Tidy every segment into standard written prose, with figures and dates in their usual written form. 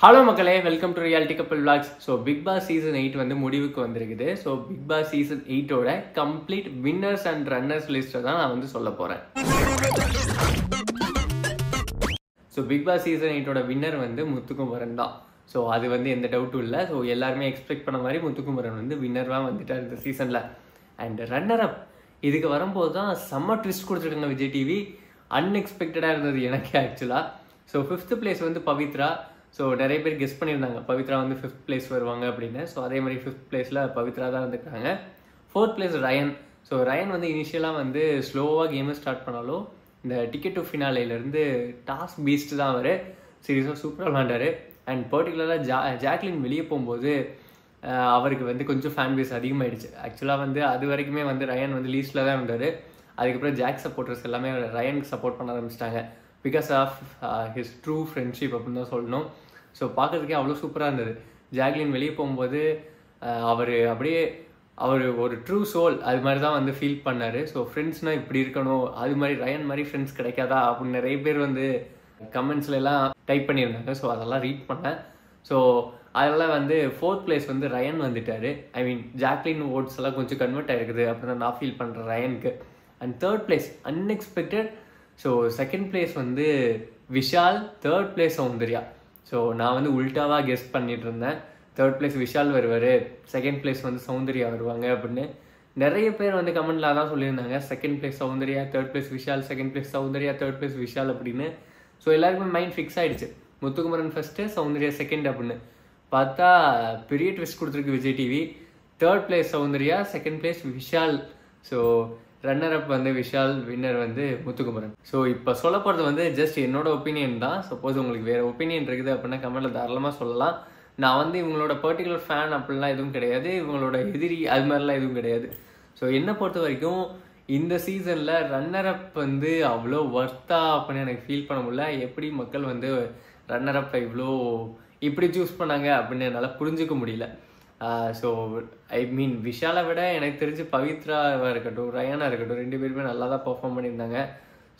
Hello மக்களே, welcome to reality Kappal vlogs. So Bigg Boss season 8 வந்து முடிவுக்கு வந்திருக்குது. ஸோ பிக் பாஸ் சீசன் 8ஓட கம்ப்ளீட் வின்னர்ஸ் அண்ட் ரன்னர்ஸ் லிஸ்ட்டை தான் நான் வந்து சொல்ல போகிறேன். ஸோ பிக் பாஸ் சீசன் 8ஓட வின்னர் வந்து முத்துக்குமரன் தான். ஸோ அது வந்து எந்த டவுட்டும் இல்லை. ஸோ எல்லாருமே எக்ஸ்பெக்ட் பண்ண மாதிரி முத்துக்குமரன் வந்து வின்னர்வாக வந்துட்டார் இந்த சீசனில். அண்ட் ரன்னர் அப் இதுக்கு வரும்போது தான் செம்ம ட்விஸ்ட் கொடுத்துருக்காங்க விஜய் டிவி. அன்எக்ஸ்பெக்டடாக இருந்தது எனக்கு ஆக்சுவலாக. ஸோ 5th பிளேஸ் வந்து பவித்ரா. ஸோ நிறைய பேர் கெஸ் பண்ணியிருந்தாங்க பவித்ரா வந்து 5th பிளேஸ் வருவாங்க அப்படின்னு. ஸோ அதே மாதிரி 5th பிளேஸில் பவித்ரா தான் வந்துருக்காங்க. 4th place Ryan. So Ryan வந்து இனிஷியலாக வந்து ஸ்லோவாக கேமை ஸ்டார்ட் பண்ணாலும் இந்த டிக்கெட் டு ஃபினாலேருந்து டாஸ்க் பீஸ்ட் தான் அவர் சீரியஸாக சூப்பராக விளாண்டாரு. அண்ட் பர்டிகுலராக ஜாக்லின் வெளியே போகும்போது அவருக்கு வந்து கொஞ்சம் ஃபேன் பேஸ் அதிகமாகிடுச்சு. ஆக்சுவலாக வந்து அது வரைக்குமே வந்து ரயன் வந்து லீஸ்டில் தான் இருந்தார். அதுக்கப்புறம் ஜாக் சப்போர்ட்டர்ஸ் எல்லாமே ரயனுக்கு சப்போர்ட் பண்ண ஆரம்பிச்சிட்டாங்க because of his true friendship அப்படின்னு தான் சொல்லணும். ஸோ பார்க்கறதுக்கே அவ்வளோ சூப்பராக இருந்தது. ஜாக்லின் வெளியே போகும்போது அவர் அப்படியே அவர் ஒரு ட்ரூ சோல் அது மாதிரி தான் வந்து ஃபீல் பண்ணார். ஸோ ஃப்ரெண்ட்ஸ்னால் இப்படி இருக்கணும், அது மாதிரி ரயன் மாதிரி ஃப்ரெண்ட்ஸ் கிடைக்காதா அப்படின்னு நிறைய பேர் வந்து கமெண்ட்ஸ்ல எல்லாம் டைப் பண்ணியிருந்தாங்க. ஸோ அதெல்லாம் ரீட் பண்ணேன். ஸோ அதெல்லாம் வந்து 4th பிளேஸ் வந்து ரயன் வந்துட்டார். ஐ மீன் ஜாக்லின் ஓட்ஸ் எல்லாம் கொஞ்சம் கன்வெர்ட் ஆகிருக்குது அப்படின்னு நான் ஃபீல் பண்ணுறேன் ரயனுக்கு. And 3rd place unexpected. So 2nd place வந்து Vishal, 3rd place Soundarya. So நான் வந்து உல்டாவாக கெஸ் பண்ணிட்டு இருந்தேன். 3rd பிளேஸ் விஷால் வருவார், 2nd பிளேஸ் வந்து சௌந்தர்யா வருவாங்க அப்படின்னு. நிறைய பேர் வந்து கமெண்ட்ல தான் சொல்லியிருந்தாங்க 2nd place Soundarya, 3rd place Vishal, 2nd place Soundarya, 3rd place Vishal அப்படின்னு. ஸோ எல்லாருக்குமே மைண்ட் ஃபிக்ஸ் ஆகிடுச்சு முத்துக்குமரன் ஃபர்ஸ்ட்டு, சௌந்தர்யா 2nd அப்படின்னு. பார்த்தா பெரிய ட்விஸ்ட் கொடுத்துருக்கு Vijay TV. 3rd place Soundarya, 2nd place Vishal. So runner up வந்து விஷால், வின்னர் வந்து முத்துக்குமரன். ஸோ இப்போ சொல்ல போகிறது வந்து ஜஸ்ட் என்னோட ஒப்பீனியன் தான். சப்போஸ் உங்களுக்கு வேறு ஒப்பீனியன் இருக்குது அப்படின்னா கமெண்ட்டில் தாராளமாக சொல்லலாம். நான் வந்து இவங்களோட பர்டிகுலர் ஃபேன் அப்படிலாம் எதுவும் கிடையாது, இவங்களோட எதிரி அது மாதிரிலாம் எதுவும் கிடையாது. ஸோ என்னை பொறுத்த வரைக்கும் இந்த சீசனில் ரன்னர் அப் வந்து அவ்வளோ ஒர்த்தா அப்படின்னு எனக்கு ஃபீல் பண்ண முடியல. எப்படி மக்கள் வந்து ரன்னர் அப்பை இவ்வளோ இப்படி சூஸ் பண்ணாங்க அப்படின்னு என்னால் புரிஞ்சுக்க முடியல. ஸோ ஐ மீன் விஷாலை விட எனக்கு தெரிஞ்சு பவித்ராவாக இருக்கட்டும், ரயானாக இருக்கட்டும், 2 பேருமே நல்லா தான் பர்ஃபார்ம் பண்ணியிருந்தாங்க.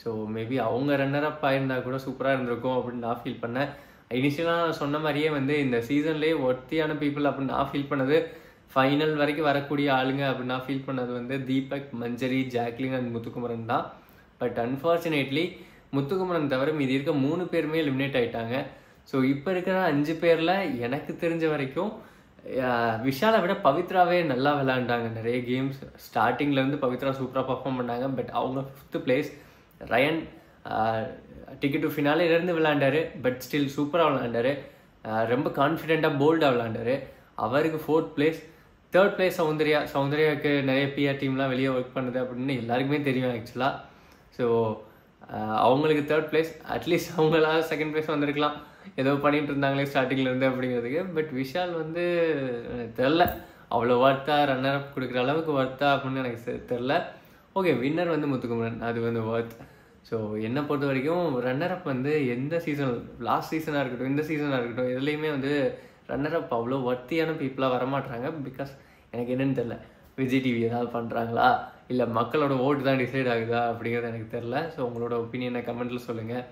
ஸோ மேபி அவங்க ரன்னர் அப் ஆயிருந்தா கூட சூப்பராக இருந்திருக்கும் அப்படின்னு நான் ஃபீல் பண்ணேன். இனிஷியலாக நான் சொன்ன மாதிரியே வந்து இந்த சீசன்லேயே ஒர்த்தியான பீப்புள் அப்படின்னு நான் ஃபீல் பண்ணது, ஃபைனல் வரைக்கும் வரக்கூடிய ஆளுங்க அப்படின்னு நான் ஃபீல் பண்ணது வந்து தீபக், மஞ்சரி, ஜாக்லின் அண்ட் முத்துக்குமரன் தான். பட் அன்ஃபார்ச்சுனேட்லி முத்துக்குமரன் தவிர மீதி இருக்க 3 பேருமே எலிமினேட் ஆகிட்டாங்க. ஸோ இப்போ இருக்கிற 5 பேரில் எனக்கு தெரிஞ்ச வரைக்கும் விஷாலை விட பவித்ராவே நல்லா விளையாண்டாங்க நிறைய கேம்ஸ். ஸ்டார்டிங்லேருந்து பவித்ரா சூப்பராக பர்ஃபார்ம் பண்ணாங்க. பட் அவங்க 5th place. Rayan ticket to ஃபினாலேருந்து விளையாண்டாரு, பட் ஸ்டில் சூப்பராக விளையாண்டாரு. ரொம்ப கான்ஃபிடென்ட்டாக போல்டாக விளையாண்டாரு. அவருக்கு 4th place. 3rd place Soundarya. சௌந்தர்யாவுக்கு நிறைய பிஆர் டீம்லாம் வெளியே ஒர்க் பண்ணுது அப்படின்னு எல்லாருக்குமே தெரியும் ஆக்சுவலாக. ஸோ அவங்களுக்கு 3rd பிளேஸ். அட்லீஸ்ட் அவங்களால 2nd பிளேஸ் வந்திருக்கலாம், ஏதோ பண்ணிட்டு இருந்தாங்களே ஸ்டார்டிங்லேருந்து அப்படிங்கிறதுக்கு. பட் விஷால் வந்து தெரில அவ்வளோ ஒர்த்தா, ரன்னர் அப் கொடுக்குற அளவுக்கு ஒர்த்தா அப்படின்னு எனக்கு தெரில. ஓகே, வின்னர் வந்து முத்துக்குமரன், அது வந்து ஒர்த். ஸோ என்னை பொறுத்த வரைக்கும் ரன்னர் அப் வந்து எந்த சீசன், லாஸ்ட் சீசனாக இருக்கட்டும் இந்த சீசனாக இருக்கட்டும், எதுலேயுமே வந்து ரன்னர் அப் அவ்வளோ ஒர்த்தியான பீப்புளாக வரமாட்டாங்க. பிகாஸ் எனக்கு என்னன்னு தெரில, விஜய் டிவி ஏதாவது பண்ணுறாங்களா இல்லை மக்களோட ஓட்டு தான் டிசைட் ஆகுதா அப்படிங்கிறது எனக்கு தெரில. ஸோ உங்களோட ஒப்பீனியனை கமெண்ட்டில் சொல்லுங்கள்.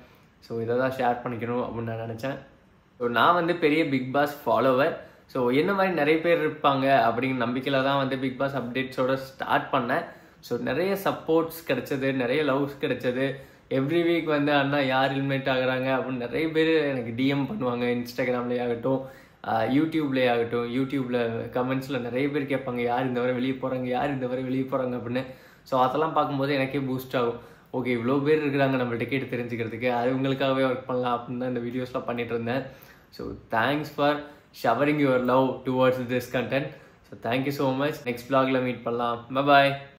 ஸோ இதை தான் ஷேர் பண்ணிக்கணும் அப்படின்னு நான் நினச்சேன். ஸோ நான் வந்து பெரிய பிக் பாஸ் ஃபாலோவர். ஸோ என்ன மாதிரி நிறைய பேர் இருப்பாங்க அப்படிங்கிற நம்பிக்கையில் தான் வந்து பிக் பாஸ் அப்டேட்ஸோட ஸ்டார்ட் பண்ணேன். ஸோ நிறைய சப்போர்ட்ஸ் கிடைச்சது, நிறைய லவ்ஸ் கிடைச்சது. எவ்ரி வீக் வந்து அண்ணா யார் எலிமினேட் ஆகுறாங்க அப்படின்னு நிறைய பேர் எனக்கு டிஎம் பண்ணுவாங்க. இன்ஸ்டாகிராம்லேயே ஆகட்டும், யூடியூப்லேயே ஆகட்டும். யூடியூப்பில் கமெண்ட்ஸில் நிறைய பேர் கேட்பாங்க யார் இந்த வரை வெளியே போகிறாங்க, யார் இந்த வரை வெளியே போகிறாங்க அப்படின்னு. ஸோ அதெல்லாம் பார்க்கும்போது எனக்கே பூஸ்ட் ஆகும். ஓகே, இவ்வளோ பேர் இருக்கிறாங்க நம்ம டிக்கெட் தெரிஞ்சுக்கிறதுக்கு, அது உங்களுக்காகவே ஒர்க் பண்ணலாம் அப்படின்னு தான் இந்த வீடியோஸ்லாம் பண்ணிட்டு இருந்தேன். So thanks for showering your love towards this content. So thank you so much. Next vlogல மீட் பண்ணலாம். பாய்.